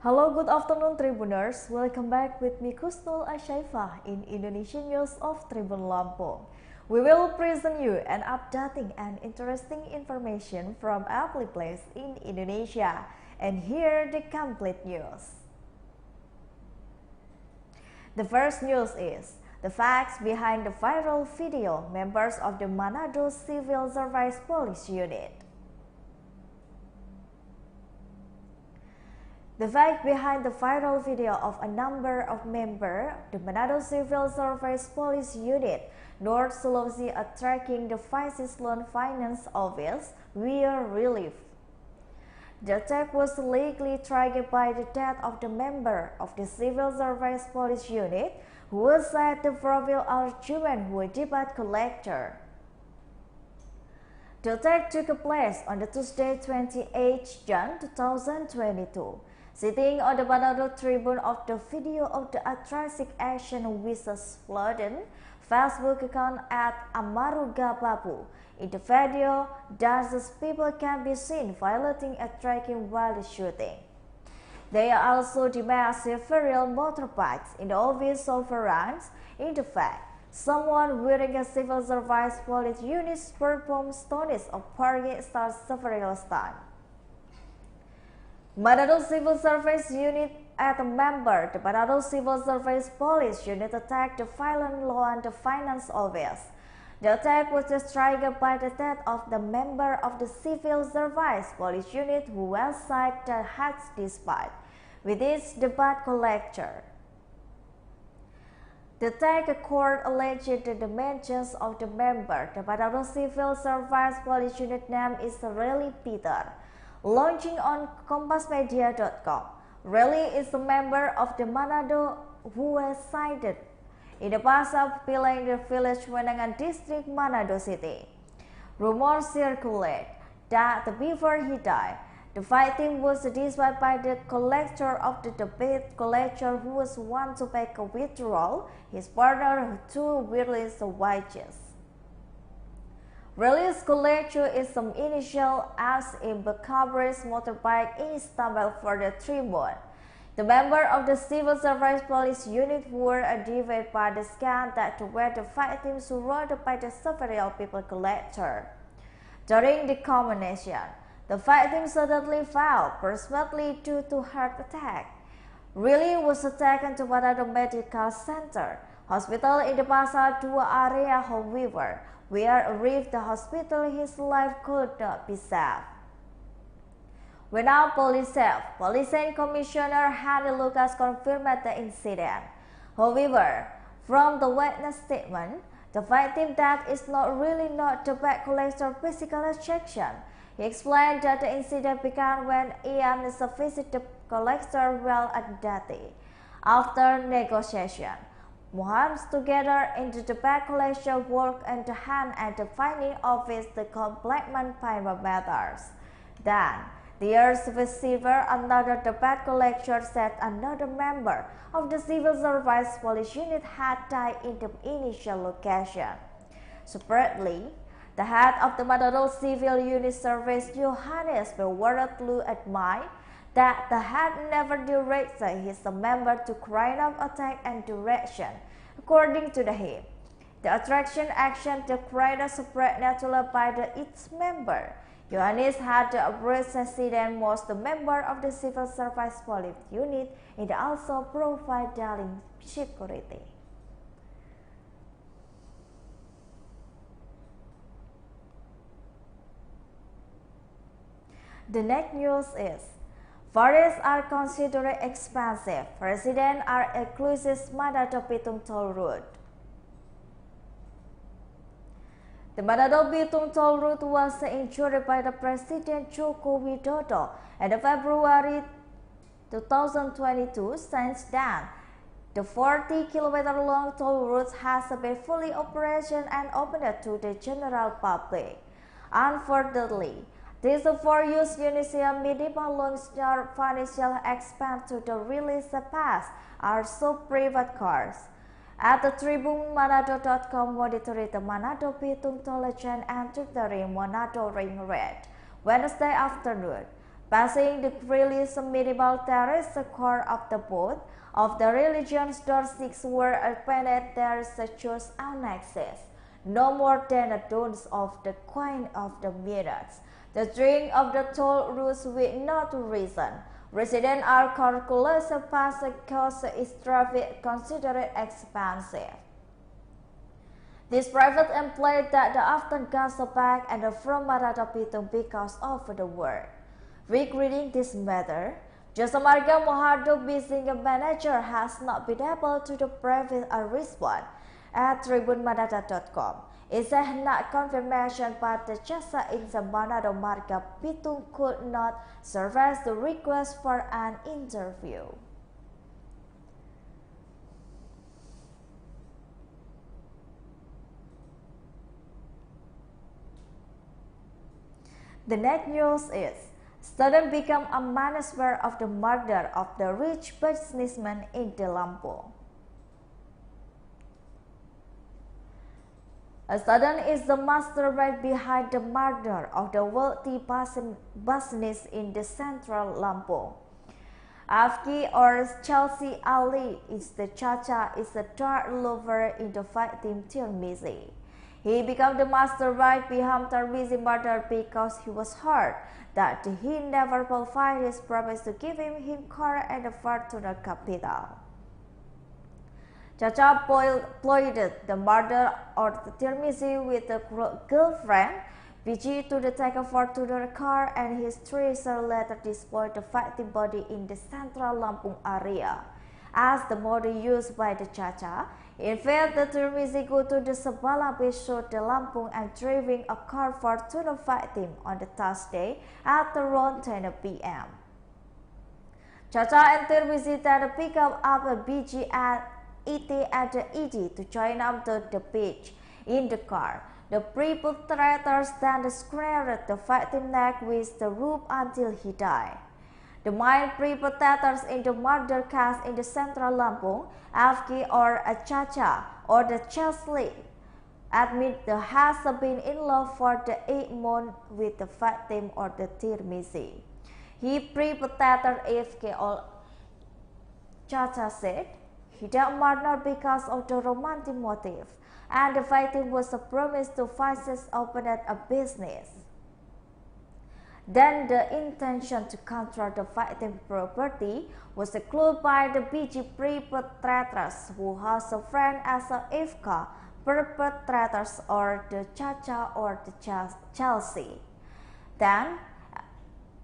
Hello, good afternoon Tribuners. Welcome back with me Kusnul Asyaifah in Indonesian News of Tribun Lampung. We will present you an updating and interesting information from every place in Indonesia. And here the complete news. The first news is the facts behind the viral video members of the Manado Civil Service Police Unit. The fact behind the viral video of a number of members of the Manado Civil Service Police Unit, North Sulawesi attacking the Vice Loan Finance Office were relief. The attack was likely triggered by the death of the member of the Civil Service Police Unit who was said to profile argument with debt collector. The attack took place on the Tuesday 28 June 2022. Sitting on the Manado Tribune of the video of the atrocious action with a flooding Facebook account at Amaruga Bapu. In the video, dozens of people can be seen violating a tracking while the shooting. They are also demand several motorbikes in the office overruns. In the fact, someone wearing a civil service police unit performed stunts of parking stars several times. Manado Civil Service Unit at a member, the Manado Civil Service Police Unit attacked the violent law and the finance office. The attack was triggered by the death of the member of the Civil Service Police Unit who was cited that had dispute with its debt collector. The attack occurred alleged the dimensions of the member, the Manado Civil Service Police Unit name is Relly Peter. Launching on kompasmedia.com, Relly is a member of the Manado who was cited in the past of Pilang, the village Wenangan district, Manado City. Rumors circulate that before he died, the victim was disputed by the collector of the debt collector who was want to pay a withdrawal, his partner to release the wages. Relly's collector is some initial as in Bakabri's motorbike in Istanbul for the Tribune. The member of the Civil Service Police Unit were divided by the scan that were the victims surrounded by the several people collector. During the combination, the victim suddenly fell, presumably due to heart attack. Relly was taken to Manado Medical Center, hospital in the Pasar Dua area, however, where arrived the hospital, his life could not be saved. Without police help, Police Commissioner Hani Lucas confirmed the incident. However, from the witness statement, the victim that is not really not the debt collector physical attraction. He explained that the incident began when Ian visited the collector while at Dati. After negotiation, Mohammed together into the debt collection work and the hand at the finding office the complement payment matters. Then, the year's receiver another debt collector said another member of the Civil Service Police Unit had died in the initial location. Separately, the head of the Manado Civil Unit Service, Johannes Bewardlu, admitted that the head never directed his member to carry out attack and direction. According to the him, the attraction action to create a separate natural by its member. Johannes had the abridged accident was the member of the Civil Service Police Unit and also providing security. The next news is forests are considered expensive. Residents are exclusive Manado Bitung Toll Road. The Manado Bitung Toll Road was introduced by the President Joko Widodo in February 2022. Since then, the 40-kilometer-long toll route has been fully operational and opened to the general public. Unfortunately, this for-use unison minimal long-term financial expense to the release pass are so private cars. At the TribunManado.com monitoring the Manado Bitung Toll Line entering Manado Ring Road Wednesday afternoon. passing the freely minimal terrace core of the boat of the religion's door 6 were painted there statues annexes, no more than the tones of the coin of the minutes. The string of the toll routes with no reason. Residents are calculus pass cost is traffic considered expensive. This private employee that often goes back and from Marata Pitung because of the work. Regarding this matter, Jasa Marga Mohardo Bising manager has not been able to provide a response at tribunmadata.com. It says not confirmation, but the Jasa in Manado Marga Pitung could not surface the request for an interview. The next news is, students become a manuscript of the murder of the rich businessman in the Lampung. A student is the mastermind behind the murder of the wealthy business in the central Lampung. Afki or Chelsea Ali is the Chacha is the third lover in the victim Tirmizi. He became the mastermind behind Tirmizi murder because he was hurt that he never fulfilled his promise to give him car and a fortune capital. Chacha ployed the murder of Tirmizi with a girlfriend, Viji, to take a fortune car, and his treasure later displayed the victim body in the central Lampung area. As the model used by the Chacha, in fact, the Tirmizi go to the Sabala Besho de Lampung and driving a car for to fight him on the Thursday at around 10 p.m. Chacha and Tirmizi then pick up a BG at ET at the ED to join up to the beach in the car. The perpetrators then squared the victim's neck with the rope until he died. The main perpetrators in the murder case in the central Lampung, Afki or a Chacha or the Chesley, admit the has been in love for the 8 months with the victim or the Tirmizi. He perpetrated Afki or Chacha said he did murder because of the romantic motive, and the victim was promised to Vices open a business. Then the intention to control the victim's property was clued by the BG perpetrators who has a friend as a Ifka perpetrators or the Chacha or the Chelsea. Then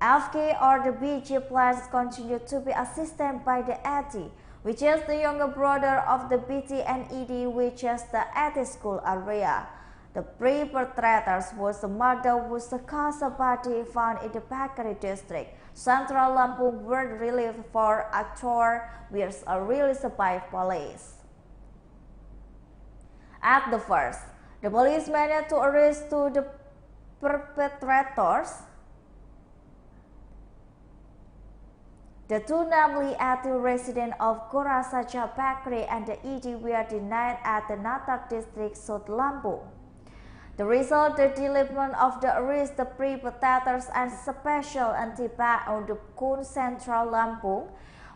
FK or the BG players continue to be assisted by the Eddie, which is the younger brother of the BT and ED, which is the Eddie school area. The perpetrators was a murder was the cause of body found in the Pakari district. Central Lampung were relieved for actor was released by police. At the first, the police managed to arrest two the perpetrators. The two, namely at the resident of Korasaja Pakri and the ED, were denied at the Natar district South Lampung. The result, the deliberate of the arrest the perpetrators and special anti-back on the Kun Central Lampung.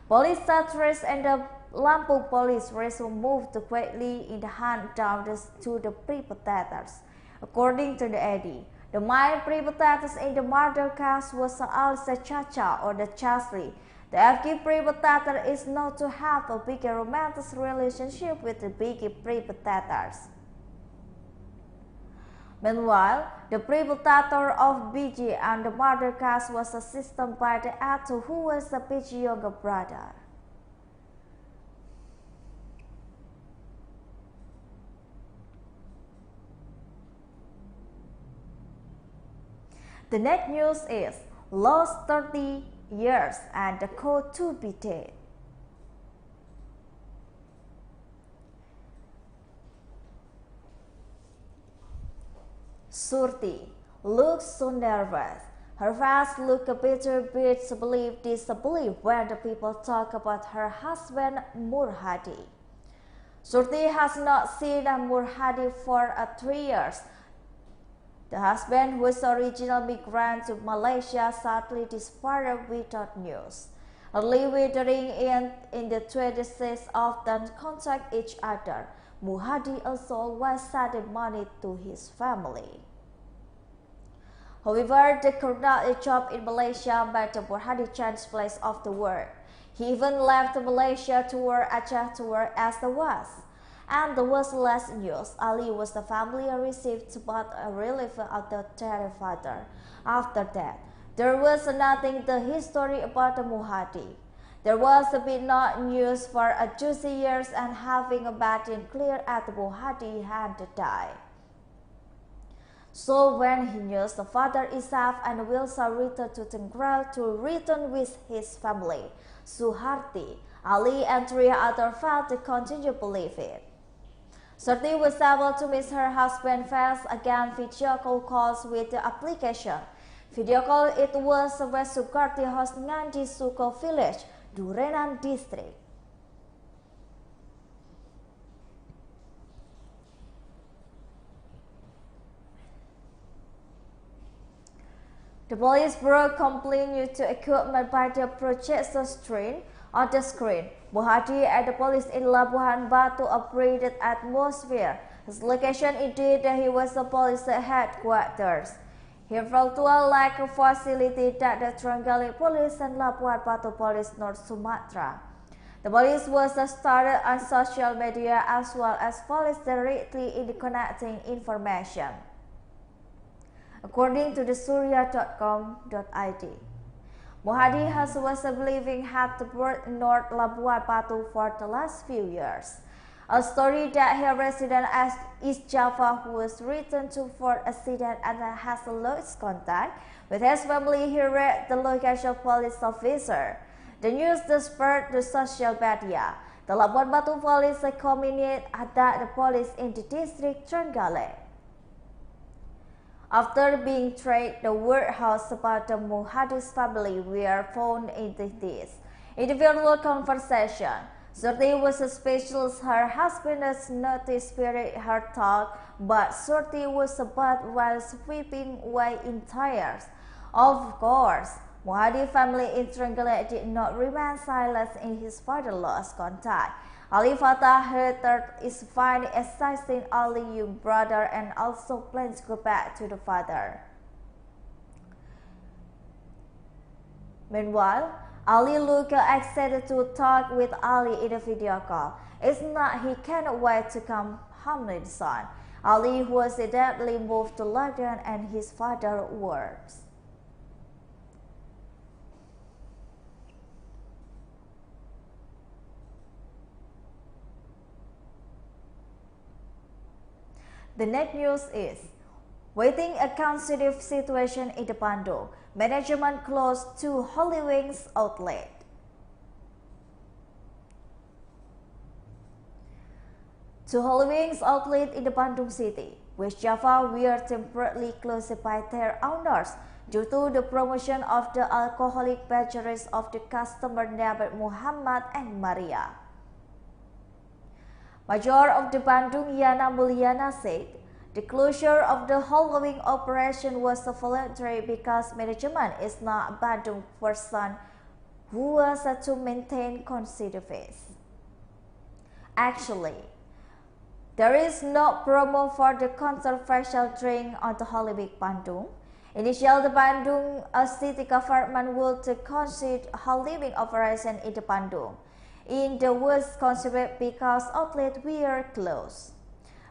Police status and the Lampung police resumed moved quickly in the hunt down to the perpetrators. According to the AD, the main perpetrators in the murder case was also Chacha or the Chasli. The FK perpetrator is known to have a bigger romantic relationship with the big perpetrators. Meanwhile, the perpetrator of BG and the murder case was assisted by the actor who was the BG younger brother. The next news is lost 30 years and the code to be dead. Surti looks so nervous. Her face looked a bit disbelief when the people talk about her husband Murhadi. Surti has not seen Murhadi for 3 years. The husband, who was original migrant to Malaysia, sadly disappeared without news. Early withering in the 26 often contact each other. Muhadi also always sending money to his family. However, the current job in Malaysia made Muhadi change place of the work. He even left Malaysia to work Aceh to work as the was. And there was less news. Ali was the family received but a relief of the dead father. After that, there was nothing the history about the Muhadi. There was a bit not news for a juicy years and having a batting clear at the Muhadi had died. So when he knew the father Isaf and Wilsa returned to Tengral to return with his family, Suharti, Ali and 3 others failed to continue to believe it. Surti was able to miss her husband face again video call calls with the application. Video call it was when Sukarti host Nganji Suko village, Durenan district. The police bureau continued to equipment by the projector screen on the screen. Muhadi and the police in Labuhan Batu operated atmosphere. His location indeed he was the police headquarters. He felt to a lack of facility that the Trenggalek Police and Labuhan Batu Police North Sumatra. The police was started on social media as well as police directly in connecting information. According to the surya.com.id, Muhadi has was living at the North Labuan Batu for the last few years. A story that he resident as East Java who was returned to for accident and has lost contact with his family. He read the local police officer. The news spread to social media. The Labuan Batu police communicated that the police in the district Trenggalek. After being traced, the warehouse about the Muhadi's family were found in this individual conversation. Surti was suspicious her husband has noticed spirit her talk, but Surti was about while sweeping away in tears. Of course, Muhadi family in Trenggalek did not remain silent in his father-in-law's contact. Ali Fatah Herter is fine assisting Ali young brother and also plans to go back to the father. Meanwhile, Ali looked excited to talk with Ali in a video call. It's not he cannot wait to come home with the son. Ali was deeply moved to London and his father's words. The next news is, waiting a sensitive situation in the Bandung, management closed 2 Holy Wings outlet. Two Holy Wings outlet in the Bandung city, West Java, were temporarily closed by their owners due to the promotion of the alcoholic beverages of the customer named Muhammad and Maria. Mayor of the Bandung, Yana Mulyana, said the closure of the Halloween operation was voluntary because management is not a Bandung person who was to maintain conservatism. Actually, there is no promo for the controversial drink on the Halloween Bandung. Initially, the Bandung city government would consider Halloween operation in the Bandung. In the worst concept because outlets were closed.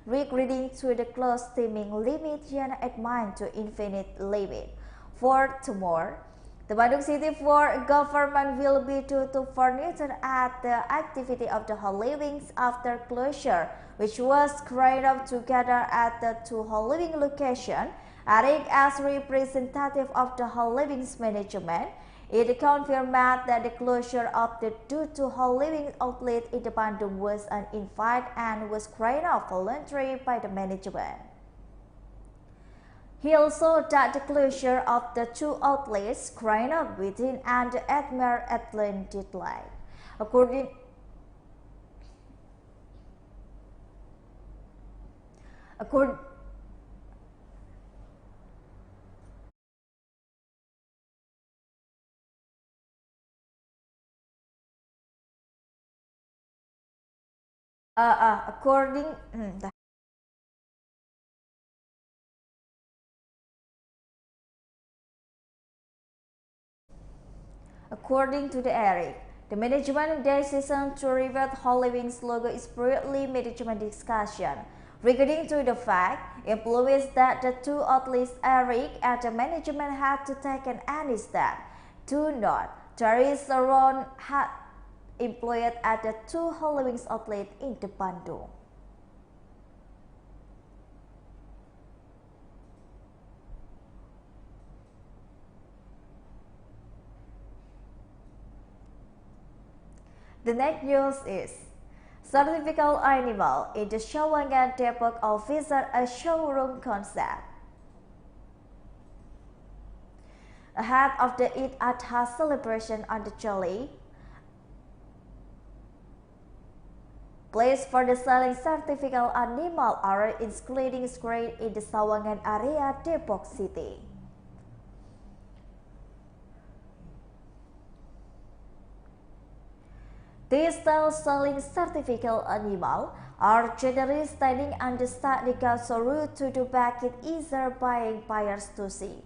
Regarding to the close steaming limit Yana admin to infinite limit. Furthermore, the Bandung City for government will be due to furniture at the activity of the Halloween after closure, which was carried out together at the 2 Halloween location, acting as representative of the Halloween management. It confirmed that the closure of the 2 Halloween outlet in the Bandung was an invite and was carried out voluntarily by the management. He also that the closure of the 2 outlets carried out within an admired Atlantic deadline. According According to the Eric, the management decision to revert Holy Wings logo is purely management discussion. Regarding to the fact, employees that the two outlets Eric and the management had to take any step. Do not. Teresa Ron had employed at the two Holy Wings outlet in the Bandung. The next news is Certifical Animal in the Sawangan Depok officer a showroom concept. Ahead of the Eid Adha celebration on the Jolly, place for the selling certifical animal are including screen in the Sawangan area, Depok City. These selling certifical animal are generally standing on the technical route to do back it easier buying buyers to see.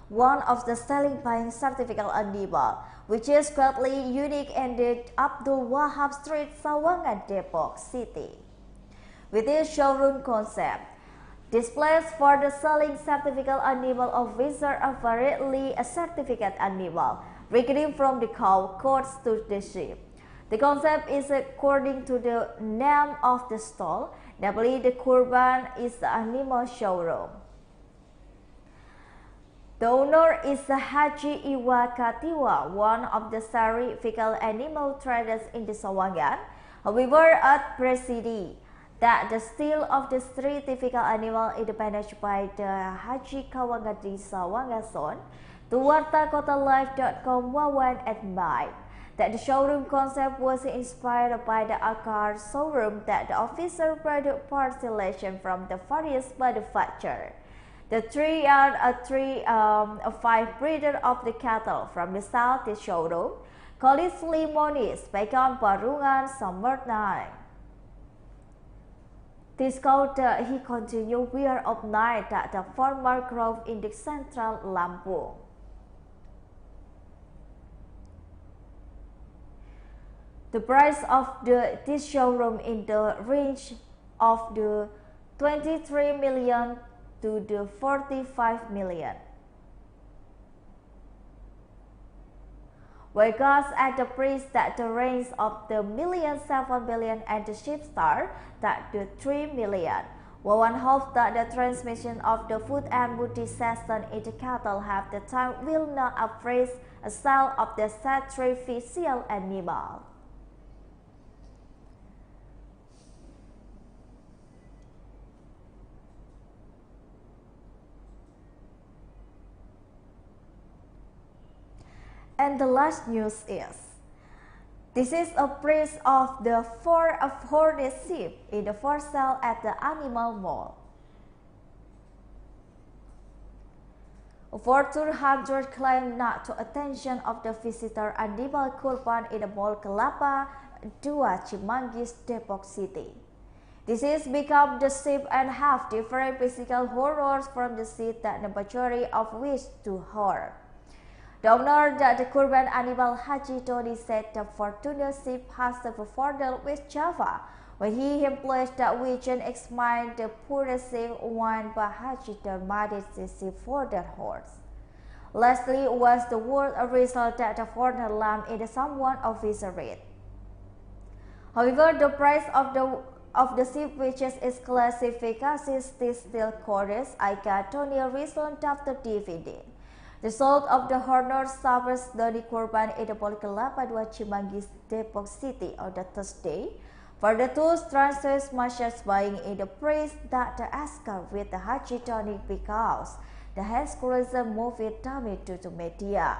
One of the selling buying certifical animal, which is greatly unique in the Abdul Wahab Street, Sawangan, Depok City. With this showroom concept, displays for the selling certifical animal of visitor are variedly a certificate animal, ranging from the cow, goats to the sheep. The concept is according to the name of the stall, namely the Kurban is the animal showroom. The owner is Haji Iwa Katiwa, one of the certifical animal traders in the Sawangan. However, at Presidi, that the sale of the certifical animal is managed by the Haji Kawangadi Sawangan Zone. To wartakotalife.com Wawan admitted that the showroom concept was inspired by the Akar showroom that the officer product part selection from the various manufacturers. The three are five breeder of the cattle from the south the showroom, Kolis Limonis, Bacon Barungan, Summer 9. This counter he continued wear of night at the former grove in the central Lampung. The price of this showroom in the range of the 23 million to the 45 million. Whereas at the price that the range of the 7 million and the ship star that the 3 million. One hopes that the transmission of the food and multi season in the cattle have the time will not affect a sale of the sacrificial animal. And the last news is, this is a price of the 4 horned sheep in the for sale at the Animal Mall. Fortune Hunter claimed not to attention of the visitor animal kurban in the Mall Kelapa 2 Cimanggis, Depok City. This is because the sheep and have different physical horrors from the sheep that the majority of which to horror. The owner that the kurban animal Haji Tony said the Fortuna sheep has a further with Java, when he employs that region explained the poorest one by Haji Tony for that horse. Lastly was the word a result that the foreigner lamb in someone officer read. However, the price of the sheep which is classification still correct. I got Tony reason after DVD. The result of the honor suffers Doni Kurban in the Mall Kelapa 2 Cimanggis, Depok City on the Thursday. For the two transfers matches buying in the praise that the Oscar with the Haji Tony because the tourism movie damage to the media.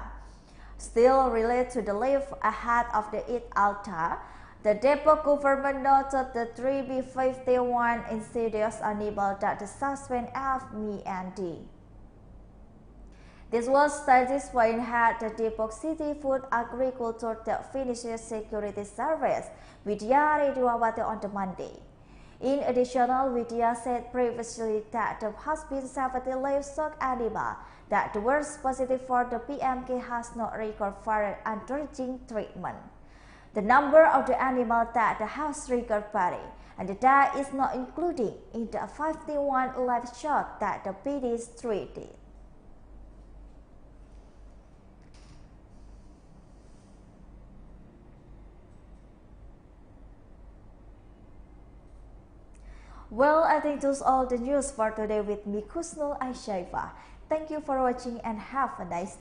Still related to the live ahead of the Eid Adha, the Depok government noted the 3B51 insidious animal that the suspect of me and D. This was satisfying had the Depok City Food Agriculture Finishes Security Service, Widya Redwawati on the Monday. In addition, Widya said previously that there has been 70 livestock animals that were positive for the PMK has not required undergoing treatment. The number of the animals that has recovered and that is not included in the 51 livestock that the PD treated. Well, I think that's all the news for today with me, Kusnul Aisyaifa. Thank you for watching and have a nice day.